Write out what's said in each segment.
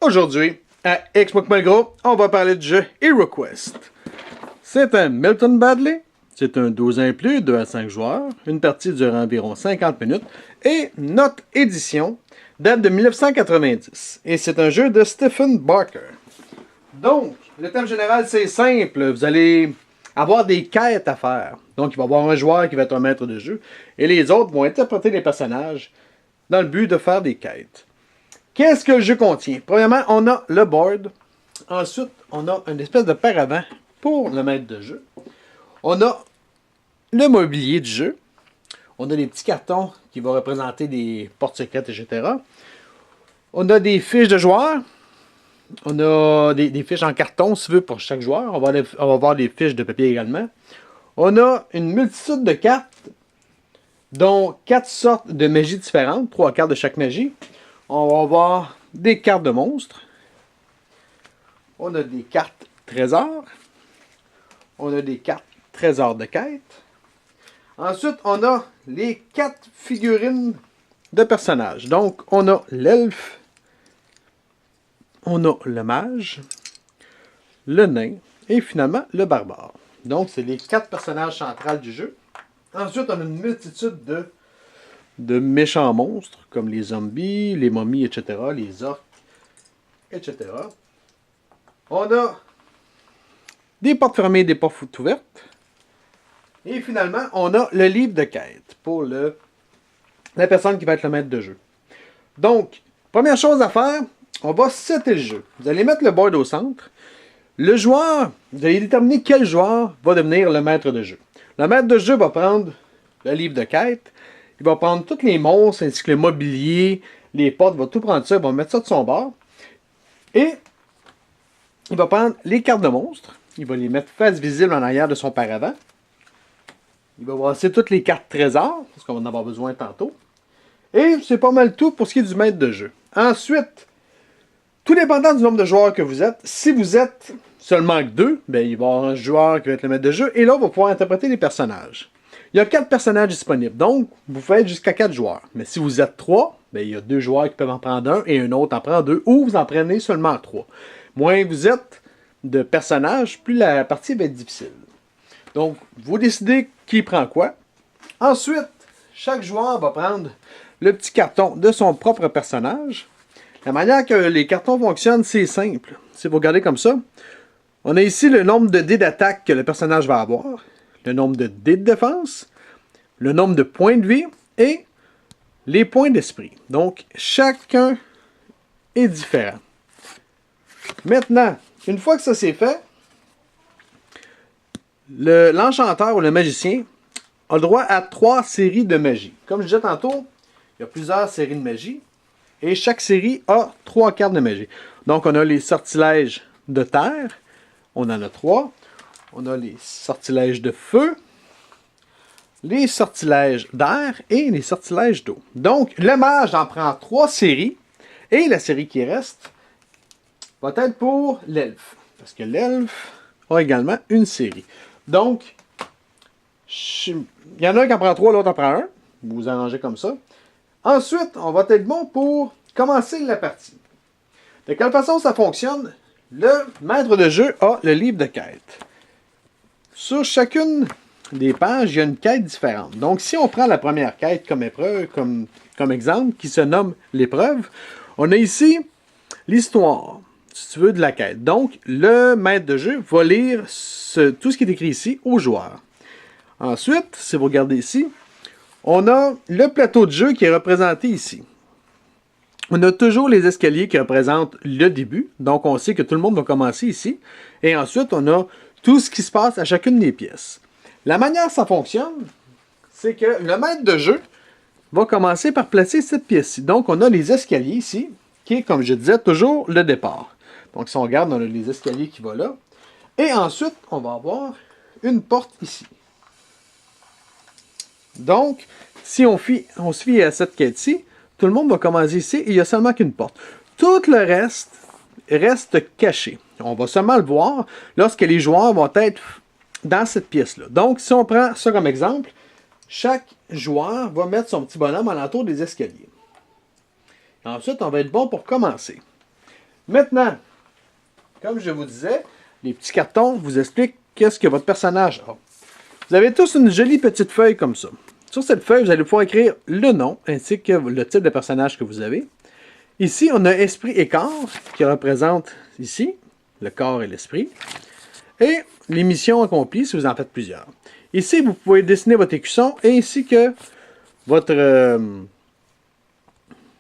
Aujourd'hui, à Xbox Malgros, on va parler du jeu HeroQuest. C'est un Milton Badley, c'est un 12 ans et plus, 2 à 5 joueurs, une partie dure environ 50 minutes, et notre édition date de 1990, et c'est un jeu de Stephen Barker. Donc, le thème général, c'est simple, vous allez avoir des quêtes à faire. Donc, il va y avoir un joueur qui va être un maître de jeu, et les autres vont interpréter les personnages dans le but de faire des quêtes. Qu'est-ce que le jeu contient? Premièrement, on a le board. Ensuite, on a une espèce de paravent pour le maître de jeu. On a le mobilier du jeu. On a des petits cartons qui vont représenter des portes secrètes, etc. On a des fiches de joueurs. On a des fiches en carton, si tu veux, pour chaque joueur. On va avoir des fiches de papier également. On a une multitude de cartes, dont 4 sortes de magies différentes, 3 cartes de chaque magie. On va avoir des cartes de monstres. On a des cartes trésors. On a des cartes trésors de quête. Ensuite, on a les 4 figurines de personnages. Donc, on a l'elfe. On a le mage. Le nain. Et finalement, le barbare. Donc, c'est les 4 personnages centrales du jeu. Ensuite, on a une multitude de méchants monstres, comme les zombies, les momies, etc., les orques, etc. On a des portes fermées, des portes ouvertes. Et finalement, on a le livre de quête pour la personne qui va être le maître de jeu. Donc, première chose à faire, on va setter le jeu. Vous allez mettre le board au centre. Le joueur, vous allez déterminer quel joueur va devenir le maître de jeu. Le maître de jeu va prendre le livre de quête. Il va prendre tous les monstres, ainsi que le mobilier, les portes, il va tout prendre ça, il va mettre ça de son bord. Et il va prendre les cartes de monstres, il va les mettre face visible en arrière de son paravent. Il va brasser toutes les cartes trésors, parce qu'on va en avoir besoin tantôt. Et c'est pas mal tout pour ce qui est du maître de jeu. Ensuite, tout dépendant du nombre de joueurs que vous êtes, si vous êtes seulement que 2, ben, il va y avoir un joueur qui va être le maître de jeu, et l'autre va pouvoir interpréter les personnages. Il y a 4 personnages disponibles, donc vous pouvez être jusqu'à 4 joueurs. Mais si vous êtes 3, ben, il y a 2 joueurs qui peuvent en prendre un et un autre en prend 2, ou vous en prenez seulement 3. Moins vous êtes de personnages, plus la partie va être difficile. Donc, vous décidez qui prend quoi. Ensuite, chaque joueur va prendre le petit carton de son propre personnage. La manière que les cartons fonctionnent, c'est simple. Si vous regardez comme ça, on a ici le nombre de dés d'attaque que le personnage va avoir, le nombre de dés de défense, le nombre de points de vie et les points d'esprit. Donc, chacun est différent. Maintenant, une fois que ça c'est fait, l'enchanteur ou le magicien a le droit à 3 séries de magie. Comme je disais tantôt, il y a plusieurs séries de magie et chaque série a 3 cartes de magie. Donc, on a les sortilèges de terre, on en a 3. On a les sortilèges de feu, les sortilèges d'air et les sortilèges d'eau. Donc, le mage en prend 3 séries. Et la série qui reste va être pour l'elfe. Parce que l'elfe a également une série. Donc, il y en a un qui en prend 3, l'autre en prend 1. Vous vous arrangez comme ça. Ensuite, on va être bon pour commencer la partie. De quelle façon ça fonctionne? Le maître de jeu a le livre de quête. Sur chacune des pages, il y a une quête différente. Donc, si on prend la première quête comme épreuve, comme exemple, qui se nomme l'épreuve, on a ici l'histoire, si tu veux, de la quête. Donc, le maître de jeu va lire tout ce qui est écrit ici aux joueurs. Ensuite, si vous regardez ici, on a le plateau de jeu qui est représenté ici. On a toujours les escaliers qui représentent le début. Donc, on sait que tout le monde va commencer ici. Et ensuite, on a tout ce qui se passe à chacune des pièces. La manière dont ça fonctionne, c'est que le maître de jeu va commencer par placer cette pièce-ci. Donc, on a les escaliers ici, qui est, comme je disais, toujours le départ. Donc, si on regarde, on a les escaliers qui vont là. Et ensuite, on va avoir une porte ici. Donc, si on se fie à cette quête-ci, tout le monde va commencer ici et il n'y a seulement qu'une porte. Tout le reste caché. On va seulement le voir lorsque les joueurs vont être dans cette pièce-là. Donc, si on prend ça comme exemple, chaque joueur va mettre son petit bonhomme à l'entour des escaliers. Ensuite, on va être bon pour commencer. Maintenant, comme je vous disais, les petits cartons vous expliquent qu'est-ce que votre personnage a. Vous avez tous une jolie petite feuille comme ça. Sur cette feuille, vous allez pouvoir écrire le nom ainsi que le type de personnage que vous avez. Ici, on a esprit et corps qui représente ici le corps et l'esprit. Et les missions accomplies si vous en faites plusieurs. Ici, vous pouvez dessiner votre écusson ainsi que votre... là,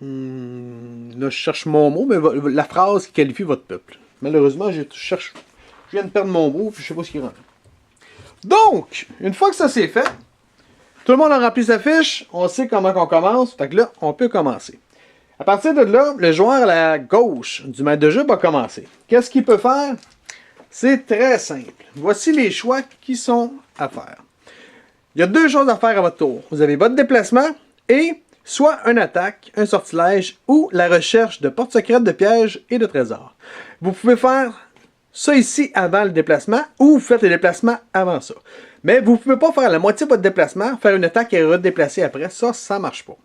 je cherche mon mot, mais la phrase qui qualifie votre peuple. Malheureusement, je viens de perdre mon mot, puis je ne sais pas ce qui rentre. Donc, une fois que ça c'est fait, tout le monde a rempli sa fiche, on sait comment on commence, fait que là, on peut commencer. À partir de là, le joueur à la gauche du maître de jeu va commencer. Qu'est-ce qu'il peut faire? C'est très simple. Voici les choix qui sont à faire. Il y a deux choses à faire à votre tour. Vous avez votre déplacement et soit une attaque, un sortilège ou la recherche de portes secrètes, de pièges et de trésors. Vous pouvez faire ça ici avant le déplacement ou vous faites le déplacement avant ça. Mais vous ne pouvez pas faire la moitié de votre déplacement, faire une attaque et redéplacer après. Ça ne marche pas.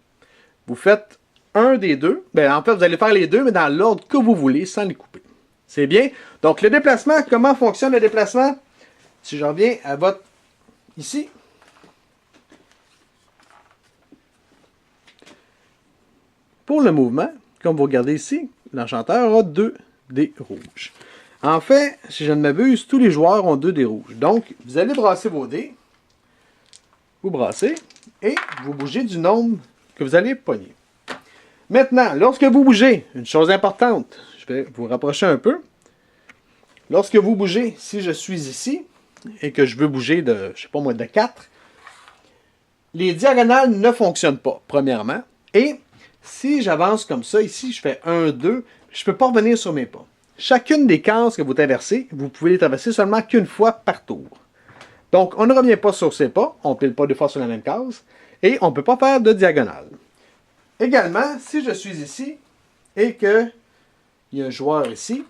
Vous faites un des deux. Ben, en fait, vous allez faire les deux, mais dans l'ordre que vous voulez, sans les couper. C'est bien. Donc, le déplacement, comment fonctionne le déplacement? Si je reviens à votre... ici. Pour le mouvement, comme vous regardez ici, l'enchanteur a 2 dés rouges. En fait, si je ne m'abuse, tous les joueurs ont 2 dés rouges. Donc, vous allez brasser vos dés. Vous brassez et vous bougez du nombre que vous allez pogner. Maintenant, lorsque vous bougez, une chose importante, je vais vous rapprocher un peu. Lorsque vous bougez, si je suis ici et que je veux bouger de, je sais pas moi, de 4, les diagonales ne fonctionnent pas, premièrement. Et si j'avance comme ça, ici, je fais 1, 2, je ne peux pas revenir sur mes pas. Chacune des cases que vous traversez, vous pouvez les traverser seulement qu'une fois par tour. Donc, on ne revient pas sur ses pas, on ne pile pas deux fois sur la même case, et on ne peut pas faire de diagonale. Également, si je suis ici, et qu'il y a un joueur ici,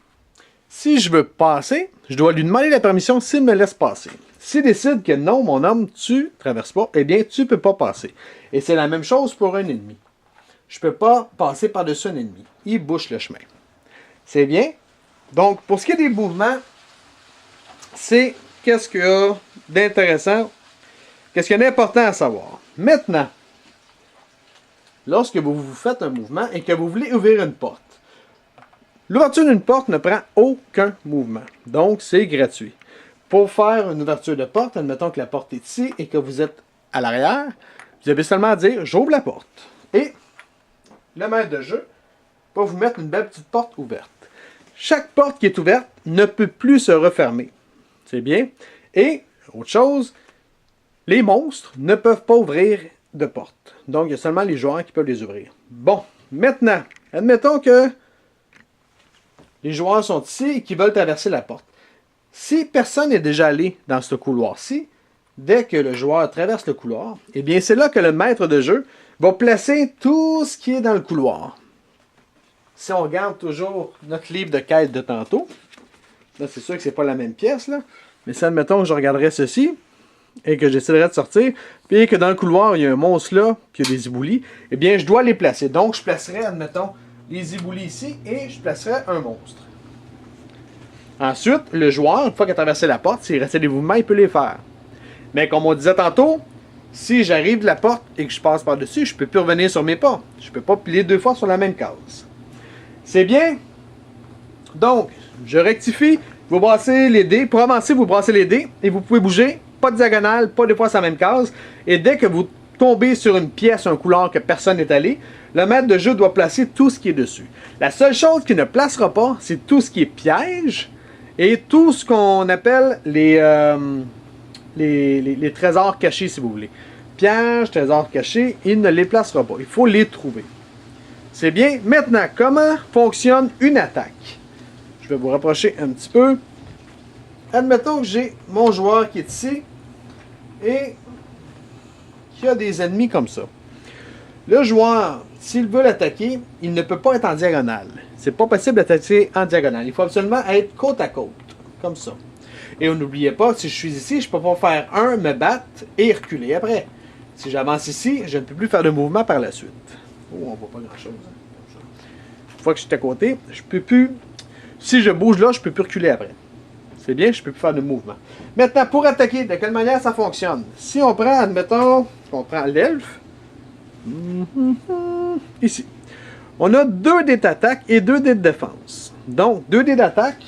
si je veux passer, je dois lui demander la permission s'il me laisse passer. S'il décide que non, mon homme, tu ne traverses pas, eh bien, tu ne peux pas passer. Et c'est la même chose pour un ennemi. Je ne peux pas passer par-dessus un ennemi. Il bouche le chemin. C'est bien. Donc, pour ce qui est des mouvements, c'est qu'est-ce qu'il y a d'intéressant, qu'est-ce qu'il y a d'important à savoir. Maintenant, lorsque vous faites un mouvement et que vous voulez ouvrir une porte, l'ouverture d'une porte ne prend aucun mouvement. Donc, c'est gratuit. Pour faire une ouverture de porte, admettons que la porte est ici et que vous êtes à l'arrière, vous avez seulement à dire « j'ouvre la porte ». Et le maître de jeu va vous mettre une belle petite porte ouverte. Chaque porte qui est ouverte ne peut plus se refermer. C'est bien. Et, autre chose, les monstres ne peuvent pas ouvrir de porte. Donc, il y a seulement les joueurs qui peuvent les ouvrir. Bon, maintenant, admettons que les joueurs sont ici et qu'ils veulent traverser la porte. Si personne n'est déjà allé dans ce couloir-ci, dès que le joueur traverse le couloir, eh bien, c'est là que le maître de jeu va placer tout ce qui est dans le couloir. Si on regarde toujours notre livre de quête de tantôt, là, c'est sûr que c'est pas la même pièce, là, mais si, admettons que je regarderais ceci, et que j'essaierais de sortir, puis que dans le couloir, il y a un monstre là, puis il y a des éboulis, eh bien, je dois les placer. Donc, je placerai, admettons, les éboulis ici, et je placerai un monstre. Ensuite, le joueur, une fois qu'il a traversé la porte, s'il restait des mouvements, il peut les faire. Mais comme on disait tantôt, si j'arrive de la porte et que je passe par-dessus, je ne peux plus revenir sur mes pas. Je ne peux pas piler 2 fois sur la même case. C'est bien? Donc, je rectifie. Vous brassez les dés. Pour avancer, vous brassez les dés et vous pouvez bouger. Pas de diagonale, pas 2 fois sur la même case. Et dès que vous tombez sur une pièce, un couloir que personne n'est allé, le maître de jeu doit placer tout ce qui est dessus. La seule chose qu'il ne placera pas, c'est tout ce qui est piège et tout ce qu'on appelle les trésors cachés, si vous voulez. Pièges, trésors cachés, il ne les placera pas. Il faut les trouver. C'est bien. Maintenant, comment fonctionne une attaque? Je vais vous rapprocher un petit peu. Admettons que j'ai mon joueur qui est ici et qui a des ennemis comme ça. Le joueur, s'il veut l'attaquer, il ne peut pas être en diagonale. C'est pas possible d'attaquer en diagonale. Il faut absolument être côte à côte, comme ça. Et n'oubliez pas, si je suis ici, je ne peux pas faire un, me battre et reculer après. Si j'avance ici, je ne peux plus faire de mouvement par la suite. Oh, on ne voit pas grand-chose. Une fois que je suis à côté, je ne peux plus Si je bouge là, je ne peux plus reculer après. C'est bien, je ne peux plus faire de mouvement. Maintenant, pour attaquer, de quelle manière ça fonctionne? Si on prend, admettons, on prend l'elfe, ici. On a 2 dés d'attaque et 2 dés de défense. Donc, 2 dés d'attaque.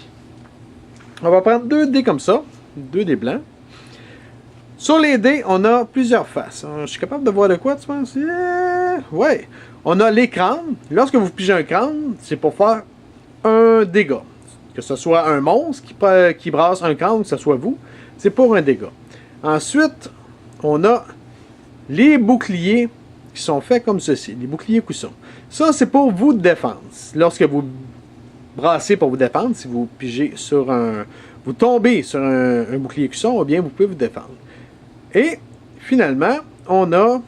On va prendre 2 dés comme ça. 2 dés blancs. Sur les dés, on a plusieurs faces. Je suis capable de voir de quoi, tu penses? Ouais. On a les crânes. Lorsque vous pigez un crâne, c'est pour faire un dégât. Que ce soit un monstre qui brasse un crâne, que ce soit vous, c'est pour un dégât. Ensuite, on a les boucliers qui sont faits comme ceci, les boucliers coussons. Ça, c'est pour vous défense. Lorsque vous brassez pour vous défendre, si vous pigez sur vous tombez sur un bouclier cuisson, eh bien, vous pouvez vous défendre. Et, finalement, on a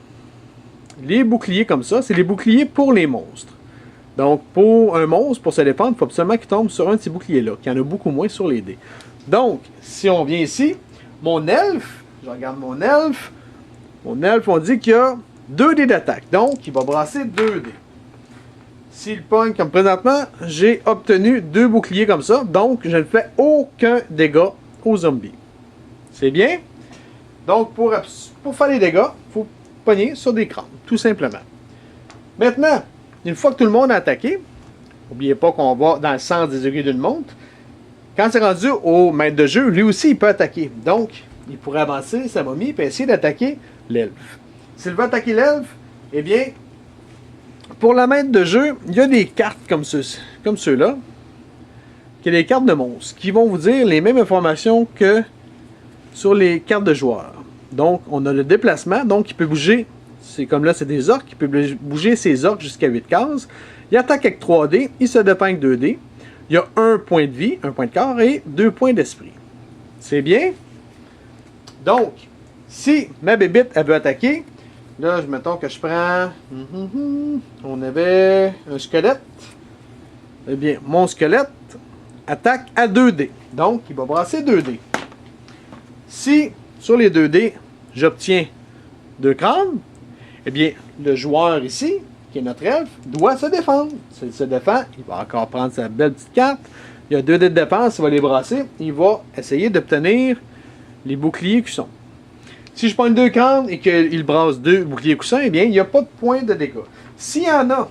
les boucliers comme ça. C'est les boucliers pour les monstres. Donc, pour un monstre, pour se défendre, il faut absolument qu'il tombe sur un de ces boucliers-là, qu'il y en a beaucoup moins sur les dés. Donc, si on vient ici, mon elfe, je regarde mon elfe, on dit qu'il y a 2 dés d'attaque. Donc, il va brasser 2 dés. S'il pogne comme présentement, j'ai obtenu 2 boucliers comme ça. Donc, je ne fais aucun dégât aux zombies. C'est bien? Donc, pour faire les dégâts, il faut pogner sur des crânes, tout simplement. Maintenant, une fois que tout le monde a attaqué, n'oubliez pas qu'on va dans le sens des aiguilles d'une montre. Quand c'est rendu au maître de jeu, lui aussi, il peut attaquer. Donc, il pourrait avancer sa momie et essayer d'attaquer l'elfe. S'il veut attaquer l'elfe, eh bien, pour la maître de jeu, il y a des cartes comme ceux-là, qui sont des cartes de monstres, qui vont vous dire les mêmes informations que sur les cartes de joueurs. Donc, on a le déplacement, donc il peut bouger, c'est comme là, c'est des orques, il peut bouger ses orques jusqu'à 8 cases. Il attaque avec 3 dés, il se défend avec 2 dés. Il y a 1 point de vie, 1 point de corps et 2 points d'esprit. C'est bien? Donc, si ma bébite, elle veut attaquer, là, mettons que je prends... on avait un squelette. Eh bien, mon squelette attaque à 2 dés. Donc, il va brasser 2 dés. Si, sur les 2 dés, j'obtiens 2 crânes, eh bien, le joueur ici, qui est notre elfe, doit se défendre. S'il se défend, il va encore prendre sa belle petite carte. Il y a 2 dés de défense, il va les brasser. Il va essayer d'obtenir les boucliers cuissons. Si je prends 2 crânes et qu'il brasse 2 boucliers coussins, eh bien, il n'y a pas de point de dégâts. S'il y en a,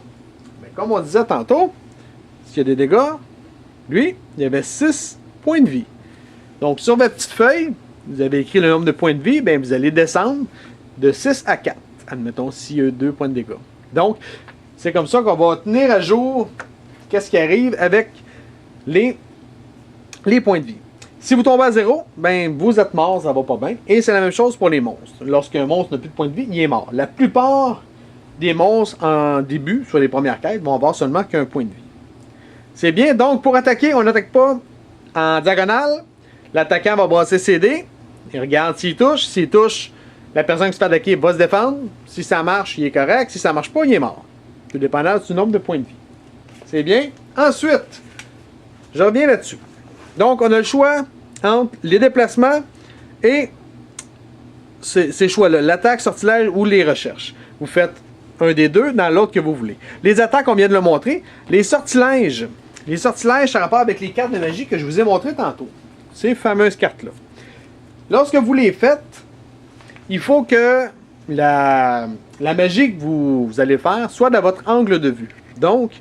bien, comme on disait tantôt, s'il y a des dégâts, lui, il y avait 6 points de vie. Donc, sur votre petite feuille, vous avez écrit le nombre de points de vie, bien, vous allez descendre de 6 à 4. Admettons, s'il y a 2 points de dégâts. Donc, c'est comme ça qu'on va tenir à jour qu'est-ce qui arrive avec les points de vie. Si vous tombez à 0, ben vous êtes mort, ça va pas bien. Et c'est la même chose pour les monstres. Lorsqu'un monstre n'a plus de points de vie, il est mort. La plupart des monstres en début, sur les premières quêtes, vont avoir seulement qu'un point de vie. C'est bien. Donc, pour attaquer, on n'attaque pas en diagonale. L'attaquant va brasser ses dés. Il regarde s'il touche. S'il touche, la personne qui se fait attaquer va se défendre. Si ça marche, il est correct. Si ça marche pas, il est mort. Tout dépendant du nombre de points de vie. C'est bien. Ensuite, je reviens là-dessus. Donc, on a le choix entre les déplacements et ces choix-là. L'attaque, sortilège ou les recherches. Vous faites un des deux dans l'autre que vous voulez. Les attaques, on vient de le montrer. Les sortilèges, ça a rapport avec les cartes de magie que je vous ai montrées tantôt. Ces fameuses cartes-là. Lorsque vous les faites, il faut que la magie que vous allez faire soit dans votre angle de vue. Donc,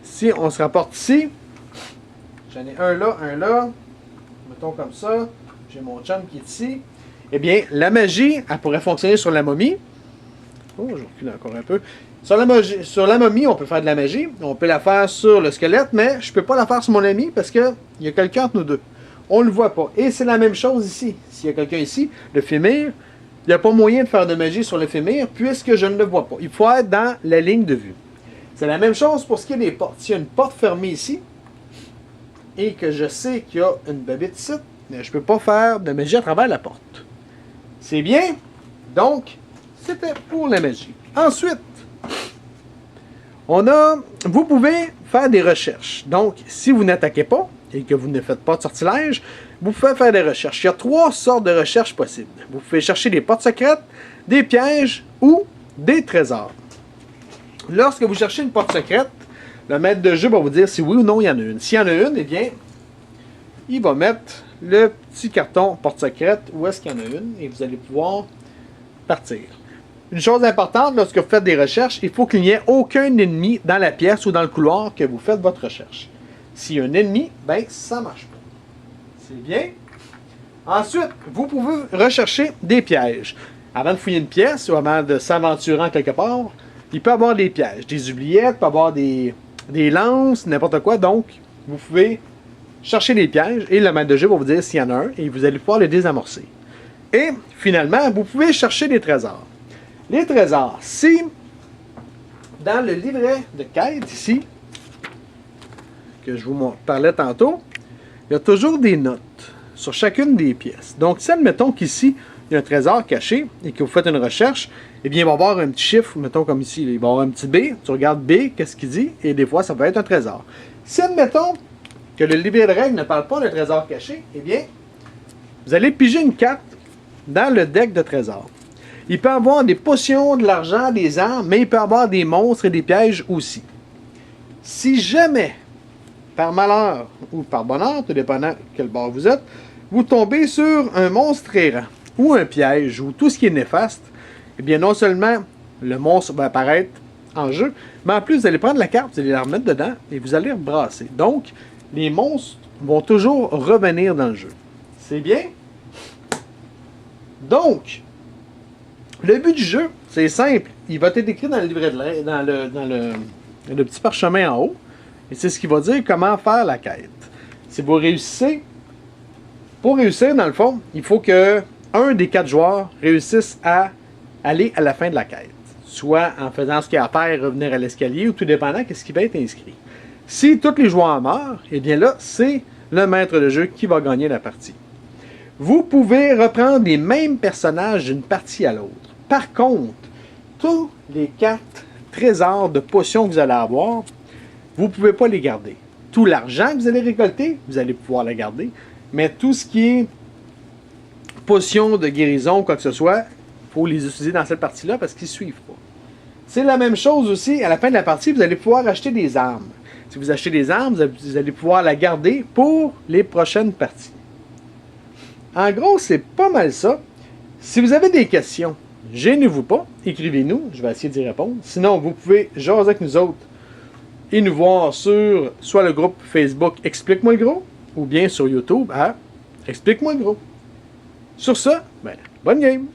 si on se rapporte ici, j'en ai un là, mettons comme ça, j'ai mon chum qui est ici, eh bien, la magie, elle pourrait fonctionner sur la momie. Oh, je recule encore un peu. Sur la momie, on peut faire de la magie, on peut la faire sur le squelette, mais je ne peux pas la faire sur mon ami parce qu'il y a quelqu'un entre nous deux. On ne le voit pas. Et c'est la même chose ici. S'il y a quelqu'un ici, le fémir, il n'y a pas moyen de faire de magie sur le fémir puisque je ne le vois pas. Il faut être dans la ligne de vue. C'est la même chose pour ce qui est des portes. S'il y a une porte fermée ici, et que je sais qu'il y a une babette ici, mais je ne peux pas faire de magie à travers la porte. C'est bien? Donc, c'était pour la magie. Ensuite, vous pouvez faire des recherches. Donc, si vous n'attaquez pas et que vous ne faites pas de sortilège, vous pouvez faire des recherches. Il y a 3 sortes de recherches possibles. Vous pouvez chercher des portes secrètes, des pièges ou des trésors. Lorsque vous cherchez une porte secrète, le maître de jeu va vous dire si oui ou non il y en a une. S'il y en a une, eh bien, il va mettre le petit carton porte-secrète où est-ce qu'il y en a une et vous allez pouvoir partir. Une chose importante, lorsque vous faites des recherches, il faut qu'il n'y ait aucun ennemi dans la pièce ou dans le couloir que vous faites votre recherche. S'il y a un ennemi, ben ça ne marche pas. C'est bien. Ensuite, vous pouvez rechercher des pièges. Avant de fouiller une pièce ou avant de s'aventurer en quelque part, il peut y avoir des pièges, des oubliettes, il peut y avoir des lances, n'importe quoi. Donc, vous pouvez chercher des pièges et le maître de jeu va vous dire s'il y en a un et vous allez pouvoir les désamorcer. Et finalement, vous pouvez chercher des trésors. Les trésors, si dans le livret de quête ici, que je vous parlais tantôt, il y a toujours des notes sur chacune des pièces. Donc, si admettons qu'ici, il y a un trésor caché et que vous faites une recherche, eh bien, il va y avoir un petit chiffre, mettons comme ici, il va y avoir un petit B, tu regardes B, qu'est-ce qu'il dit, et des fois, ça peut être un trésor. Si admettons que le livret de règles ne parle pas d'un trésor caché, eh bien, vous allez piger une carte dans le deck de trésors. Il peut y avoir des potions, de l'argent, des armes, mais il peut y avoir des monstres et des pièges aussi. Si jamais, par malheur ou par bonheur, tout dépendant quel bord vous êtes, vous tombez sur un monstre errant, ou un piège, ou tout ce qui est néfaste, eh bien non seulement le monstre va apparaître en jeu, mais en plus vous allez prendre la carte, vous allez la remettre dedans, et vous allez rebrasser. Donc, les monstres vont toujours revenir dans le jeu. C'est bien? Donc, le but du jeu, c'est simple. Il va être écrit dans le livret de dans le petit parchemin en haut. Et c'est ce qui va dire comment faire la quête. Si vous réussissez, pour réussir, dans le fond, il faut que un des 4 joueurs réussisse à aller à la fin de la quête. Soit en faisant ce qu'il y a à faire et revenir à l'escalier, ou tout dépendant de ce qui va être inscrit. Si tous les joueurs meurent, eh bien là, c'est le maître de jeu qui va gagner la partie. Vous pouvez reprendre les mêmes personnages d'une partie à l'autre. Par contre, tous les 4 trésors de potions que vous allez avoir, vous ne pouvez pas les garder. Tout l'argent que vous allez récolter, vous allez pouvoir le garder. Mais tout ce qui est potions de guérison ou quoi que ce soit, il faut les utiliser dans cette partie-là parce qu'ils ne suivent pas. C'est la même chose aussi, à la fin de la partie, vous allez pouvoir acheter des armes. Si vous achetez des armes, vous allez pouvoir la garder pour les prochaines parties. En gros, c'est pas mal ça. Si vous avez des questions, gênez-vous pas, écrivez-nous, je vais essayer d'y répondre. Sinon, vous pouvez jaser avec nous autres et nous voir sur soit le groupe Facebook Explique-moi le gros, ou bien sur YouTube à Explique-moi le gros. Sur ça, ben, bonne game!